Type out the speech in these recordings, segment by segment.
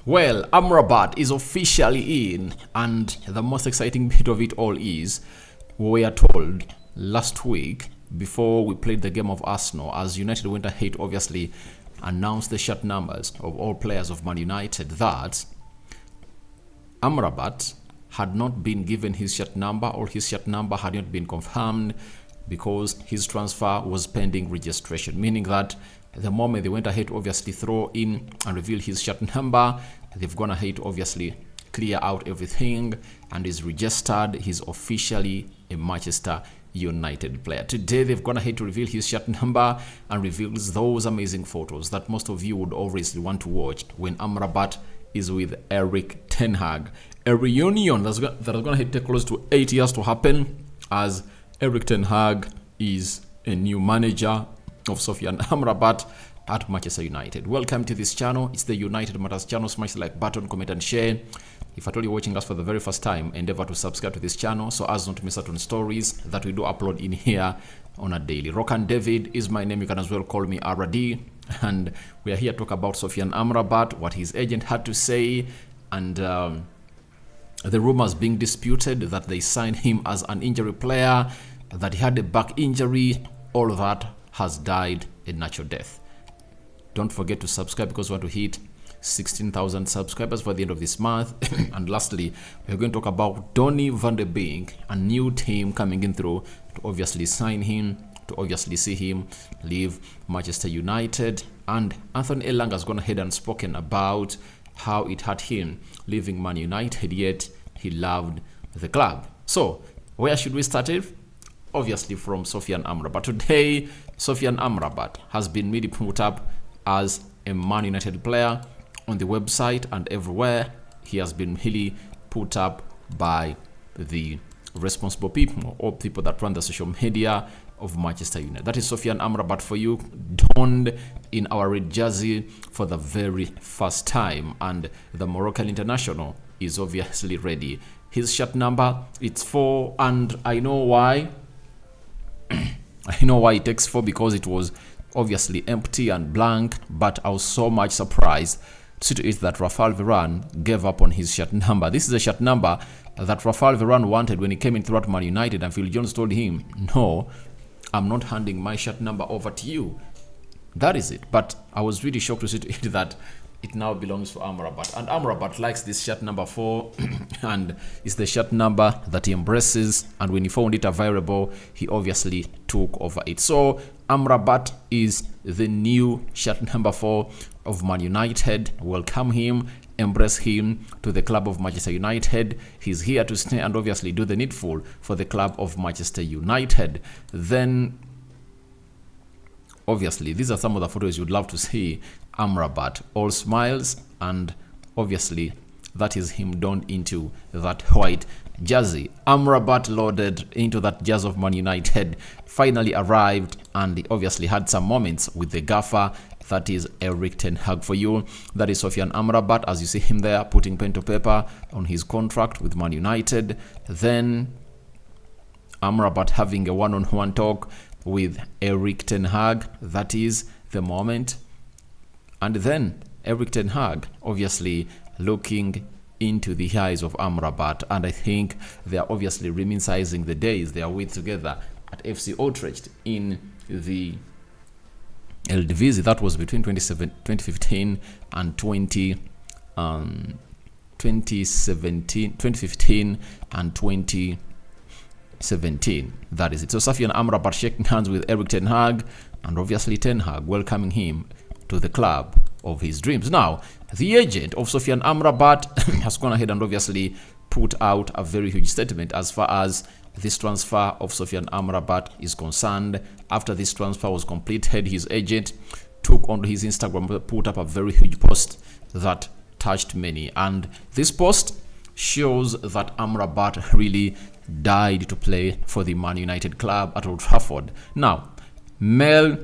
Well, Amrabat is officially in, and the most exciting bit of it all is we were told last week before we played the game of Arsenal, as United went ahead to obviously announce the shirt numbers of all players of Man United, that Amrabat had not been given his shirt number, or his shirt number had not been confirmed because his transfer was pending registration, meaning that the moment they went ahead to obviously throw in and reveal his shirt number, they've gone ahead to obviously clear out everything and is registered. He's officially a Manchester United player. Today they've gone ahead to reveal his shirt number and reveals those amazing photos that most of you would obviously want to watch when Amrabat is with Erik ten Hag. A reunion that is going to take close to 8 years to happen, as Erik ten Hag is a new manager of Sofyan Amrabat at Manchester United. Welcome to this channel. It's the United Matters channel. Smash the like button, comment and share. If at all you're watching us for the very first time, endeavor to subscribe to this channel so as not to miss out on stories that we do upload in here on a daily. Rokan David is my name. You can as well call me RD. And we are here to talk about Sofyan Amrabat, what his agent had to say, and the rumors being disputed that they signed him as an injury player, that he had a back injury. All of that has died a natural death. Don't forget to subscribe because we want to hit 16,000 subscribers by the end of this month. And lastly, we're going to talk about Donny van de Beek, a new team coming in through to obviously sign him, to obviously see him leave Manchester United. And Anthony Elanga has gone ahead and spoken about how it hurt him leaving Man United, yet he loved the club. So where should we start it? Obviously from Sofyan Amrabat. Today, Sofyan Amrabat has been really put up as a Man United player on the website and everywhere. He has been really put up by the responsible people, or people that run the social media of Manchester United. That is Sofyan Amrabat for you, donned in our red jersey for the very first time, and the Moroccan international is obviously ready. His shirt number, it's 4, and I know why. I know why it takes 4, because it was obviously empty and blank, but I was so much surprised to see to it that Rafael Varane gave up on his shirt number. This is a shirt number that Rafael Varane wanted when he came in throughout Man United, and Phil Jones told him, no, I'm not handing my shirt number over to you. That is it. But I was really shocked to see to it that it now belongs to Amrabat, and Amrabat likes this shirt number 4 and it's the shirt number that he embraces, and when he found it available, he obviously took over it. So Amrabat is the new shirt number 4 of Man United. Welcome him, embrace him to the club of Manchester United. He's here to stay and obviously do the needful for the club of Manchester United. Then obviously these are some of the photos you'd love to see. Amrabat, all smiles, and obviously that is him donned into that white jersey. Amrabat loaded into that jersey of Man United finally arrived, and he obviously had some moments with the gaffer. That is Erik ten Hag for you. That is Sofyan Amrabat, as you see him there putting pen to paper on his contract with Man United. Then Amrabat having a one-on-one talk with Erik ten Hag. That is the moment. And then Erik ten Hag obviously looking into the eyes of Amrabat, and I think they are obviously reminiscing the days they are with together at FC Utrecht in the Eredivisie. That was between 2015 and 2017, 2015 and 2017. That is it. So Sofyan Amrabat shaking hands with Erik ten Hag, and obviously ten Hag welcoming him to the club of his dreams. Now, the agent of Sofyan Amrabat has gone ahead and obviously put out a very huge statement as far as this transfer of Sofyan Amrabat is concerned. After this transfer was completed, his agent took onto his Instagram, put up a very huge post that touched many, and this post shows that Amrabat really died to play for the Man United club at Old Trafford. Now, Mel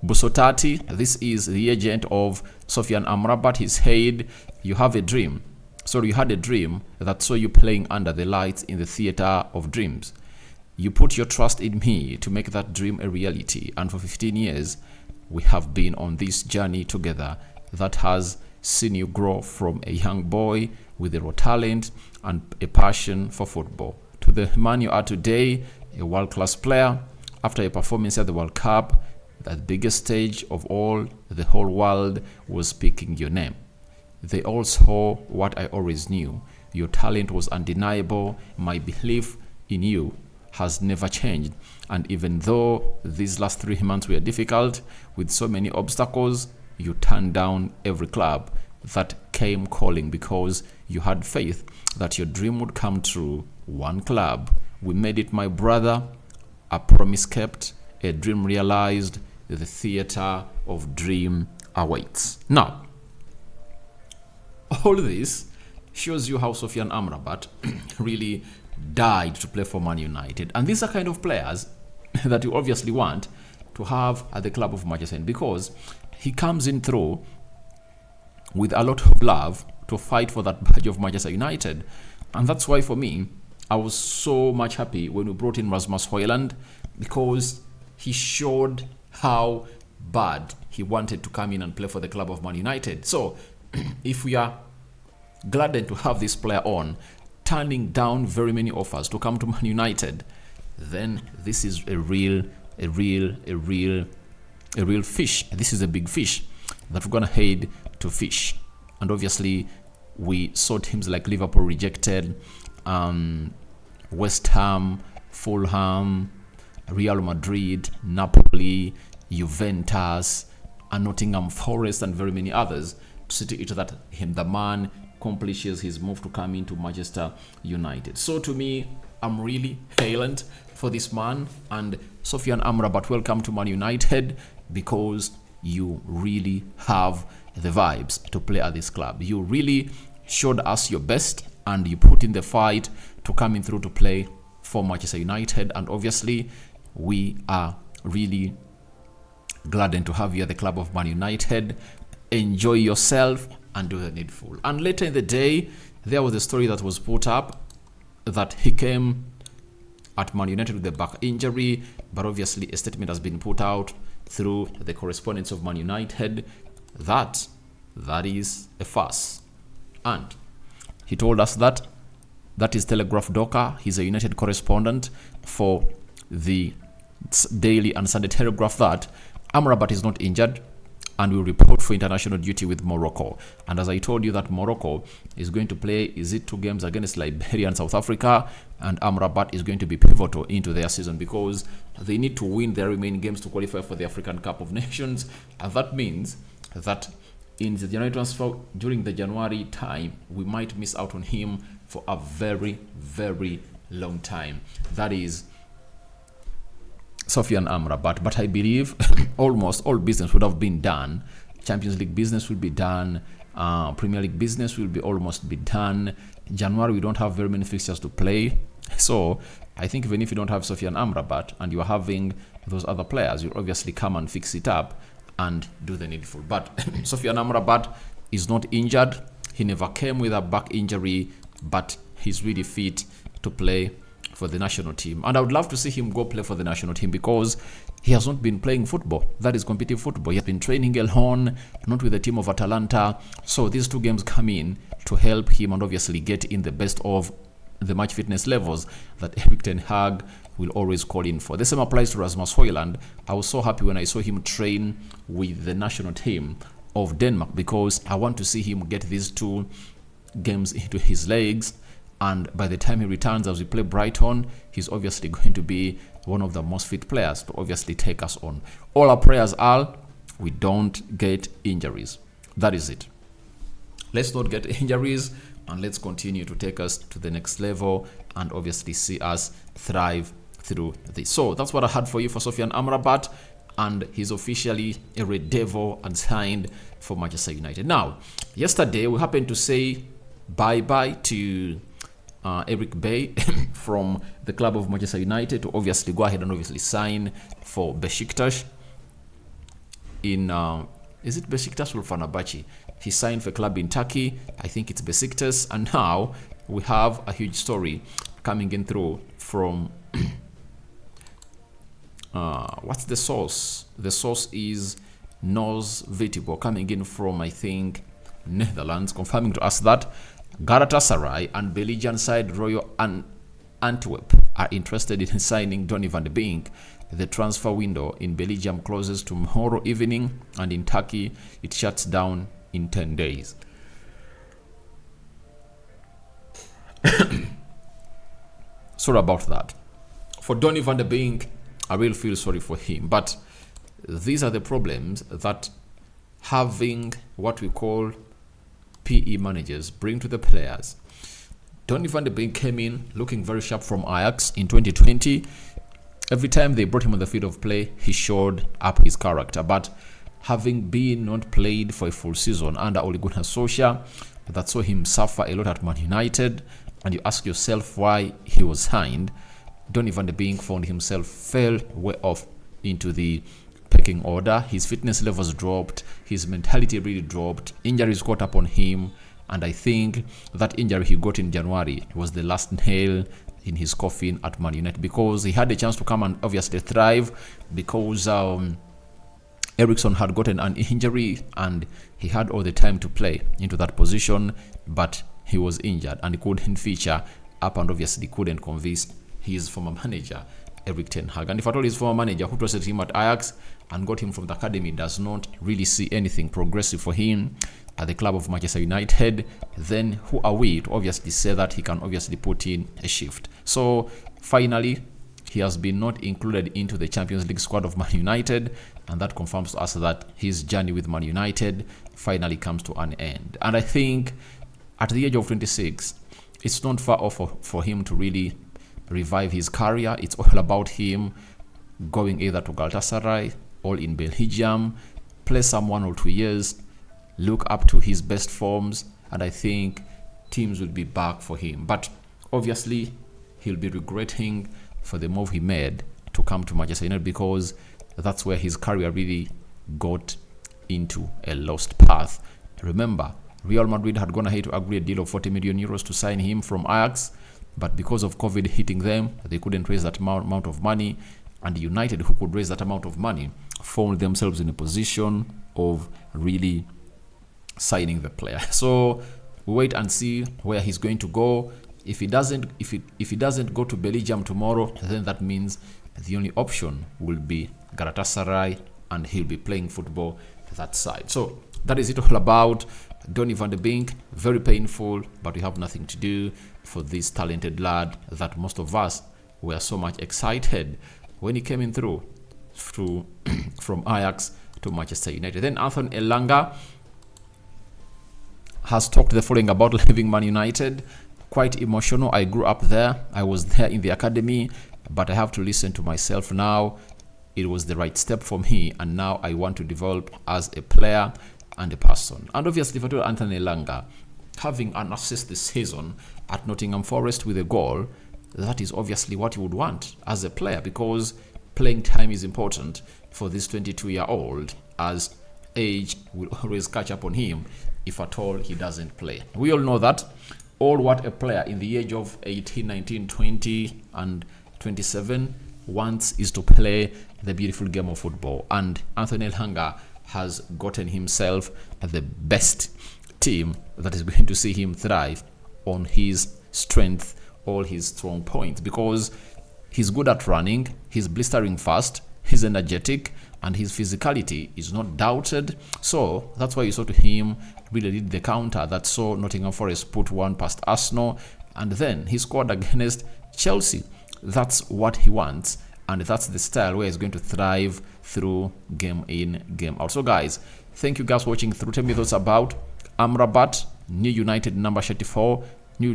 Busotati, this is the agent of Sofyan Amrabat. He said, you had a dream that saw you playing under the lights in the theater of dreams. You put your trust in me to make that dream a reality, and for 15 years we have been on this journey together that has seen you grow from a young boy with a raw talent and a passion for football to the man you are today, a world-class player. After a performance at the World Cup, the biggest stage of all, the whole world was speaking your name. They all saw what I always knew. Your talent was undeniable. My belief in you has never changed. And even though these last 3 months were difficult with so many obstacles, you turned down every club that came calling because you had faith that your dream would come true. One club. We made it, my brother. A promise kept, a dream realized. The theater of dream awaits. Now, all this shows you how Sofyan Amrabat really died to play for Man United. And these are kind of players that you obviously want to have at the club of Manchester United, because he comes in through with a lot of love to fight for that badge of Manchester United. And that's why for me, I was so much happy when we brought in Rasmus Højlund, because he showed how bad he wanted to come in and play for the club of Man United. So if we are gladdened to have this player on, turning down very many offers to come to Man United, then this is a real fish. This is a big fish that we're gonna head to fish. And obviously we saw teams like Liverpool rejected, West Ham, Fulham, Real Madrid, Napoli, Juventus, and Nottingham Forest, and very many others, to see to it that the man accomplishes his move to come into Manchester United. So to me, I'm really hailing for this man. And Sofyan Amrabat, welcome to Man United, because you really have the vibes to play at this club. You really showed us your best, and you put in the fight to come in through to play for Manchester United. And obviously we are really glad to have you at the club of Man United. Enjoy yourself and do the needful. And later in the day, there was a story that was put up that he came at Man United with a back injury, but obviously a statement has been put out through the correspondence of Man United that is a farce. And he told us that is Telegraph Docker. He's a United correspondent for the Daily and Sunday Telegraph, that Amrabat is not injured and will report for international duty with Morocco. And as I told you, that Morocco is going to play, is it 2 games against Liberia and South Africa, and Amrabat is going to be pivotal into their season, because they need to win their remaining games to qualify for the African Cup of Nations. And that means that in the January transfer, during the January time, we might miss out on him for a very long time. That is Sofyan Amrabat. But I believe almost all business would have been done. Champions League business will be done. Premier League business will be almost be done. January, we don't have very many fixtures to play. So I think even if you don't have Sofyan Amrabat and you are having those other players, you'll obviously come and fix it up and do the needful. But Sofyan Amrabat is not injured. He never came with a back injury, but he's really fit to play for the national team. And I would love to see him go play for the national team, because he has not been playing football. That is competitive football. He has been training alone, not with the team of Atalanta. So these 2 games come in to help him and obviously get in the best of the match fitness levels that Erik ten Hag will always call in for. The same applies to Rasmus Højlund. I was so happy when I saw him train with the national team of Denmark, because I want to see him get these 2 games into his legs. And by the time he returns, as we play Brighton, he's obviously going to be one of the most fit players to obviously take us on. All our prayers are we don't get injuries. That is it. Let's not get injuries, and let's continue to take us to the next level and obviously see us thrive through this. So that's what I had for you for Sofyan Amrabat, and he's officially a Red Devil and signed for Manchester United. Now, yesterday we happened to say bye-bye to Eric Bay from the club of Manchester United to obviously go ahead and obviously sign for Besiktas in is it Besiktas or Fenerbahce? He signed for a club in Turkey. I think it's Besiktas. And now we have a huge story coming in through from what's the source? The source is Nos Vitibo, coming in from, I think, Netherlands, confirming to us that Galatasaray and Belgian side Royal Antwerp are interested in signing Donny van de Beek. The transfer window in Belgium closes tomorrow evening, and in Turkey it shuts down in 10 days. Sorry about that. For Donny van de Beek, I really feel sorry for him, but these are the problems that having what we call PE managers bring to the players. Donny van de Beek came in looking very sharp from Ajax in 2020. Every time they brought him on the field of play, he showed up his character. But having been not played for a full season under Ole Gunnar Solskjaer, that saw him suffer a lot at Man United, and you ask yourself why he was signed, Donny van de Beek found himself fell way off into the pecking order. His fitness levels dropped, his mentality really dropped, injuries caught up on him, and I think that injury he got in January was the last nail in his coffin at Man United, because he had a chance to come and obviously thrive, because Eriksson had gotten an injury and he had all the time to play into that position, but he was injured and he couldn't feature up, and obviously couldn't convince his former manager Erik ten Hag. And if at all his former manager, who trusted him at Ajax and got him from the academy, does not really see anything progressive for him at the club of Manchester United, then who are we to obviously say that he can obviously put in a shift? So finally, he has been not included into the Champions League squad of Man United, and that confirms to us that his journey with Man United finally comes to an end. And I think at the age of 26, it's not far off for him to really revive his career. It's all about him going either to Galatasaray or in Belgium, play some 1 or 2 years, look up to his best forms, and I think teams will be back for him. But obviously, he'll be regretting for the move he made to come to Manchester United, because that's where his career really got into a lost path. Remember, Real Madrid had gone ahead to agree a deal of 40 million euros to sign him from Ajax, but because of COVID hitting them, they couldn't raise that amount of money, and United, who could raise that amount of money, found themselves in a position of really signing the player. So we wait and see where he's going to go. If he doesn't go to Belgium tomorrow, then that means the only option will be Galatasaray, and he'll be playing football that side. So that is it all about Donny van de Beek. Very painful, but we have nothing to do for this talented lad that most of us were so much excited when he came in through from Ajax to Manchester United. Then Anthony Elanga has talked the following about leaving Man United. Quite emotional. I grew up there. I was there in the academy, but I have to listen to myself now. It was the right step for me, and now I want to develop as a player and a person. And obviously, for Anthony Elanga, having an assist this season at Nottingham Forest with a goal, that is obviously what you would want as a player, because playing time is important for this 22-year-old, as age will always catch up on him if at all he doesn't play. We all know that all what a player in the age of 18, 19, 20 and 27 wants is to play the beautiful game of football. And Anthony Elanga has gotten himself the best team that is going to see him thrive on his strength, all his strong points, because he's good at running, he's blistering fast, he's energetic, and his physicality is not doubted. So that's why you saw to him really did the counter that saw Nottingham Forest put one past Arsenal, and then he scored against Chelsea. That's what he wants, and that's the style where he's going to thrive through game in, game out. So guys, thank you guys for watching through. Tell me thoughts about Amrabat, New United number 34, New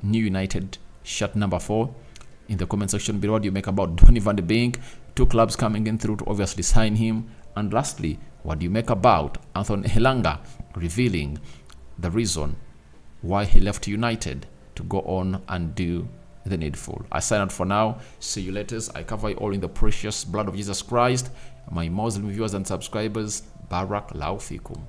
United shirt number 4 in the comment section below. What do you make about Donny van de Beek? 2 clubs coming in through to obviously sign him. And lastly, what do you make about Anthony Elanga revealing the reason why he left United to go on and do the needful? I sign out for now. See you later. I cover you all in the precious blood of Jesus Christ. My Muslim viewers and subscribers, Barak Lau Fikum.